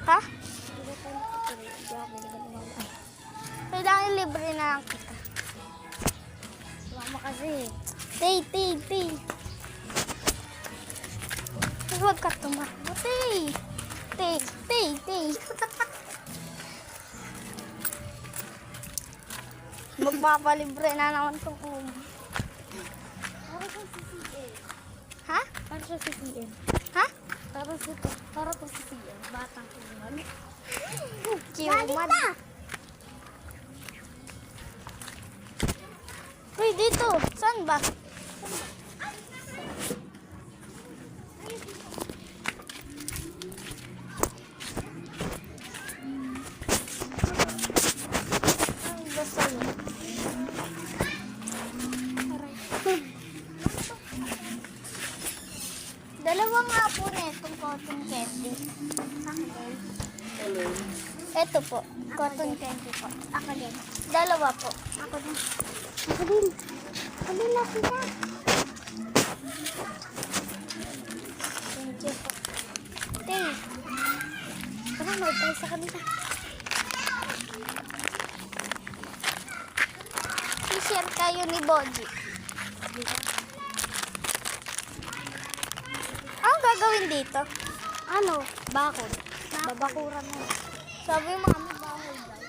Ha? Kailangan libre na lang kita. Mama kasi. Tay. Huwag ka tumakbo, Tay. Tay. Magpapalibre na naman itong ulo. Para sa CCN. Ha? Para sa CCN. Ha? Para sa CCN. Batang kumag. Kiumad. Uy, dito. Saan ba? Ang basta yun. Dalawa nga po na itong cotton candy. Ito po, cotton candy po. Ako din. Dalawa po. Ako din. Ako din. Ako din na kita. Thank you po. Tay, Tara, mag-try sa kanila. share kayo ni Boji. Ang gagawin dito? Ano? Bakod. Babakuran mo. Sabi mami, bawal daw.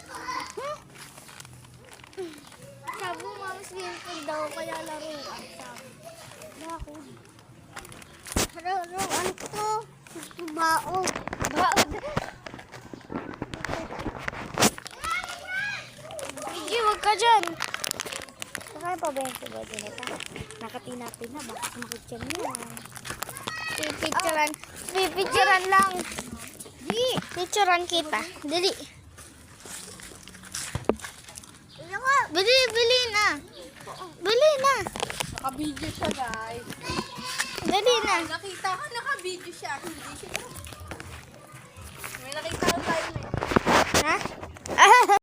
Sabi mami, simple daw, kaya laruan. Sabi. Bakod. Laruan ko. Baod. Baod. Sige, wag ka dyan. Saka pa ba yung si Bojo nito? Nakatinapin na. Baka sumakit siya niya. Pipicturan lang. Di, picturan kita. Dali. Bili na. Bili na. Naka-video siya, guys. Dali na. Nakita ko, naka-video siya. Hindi siya.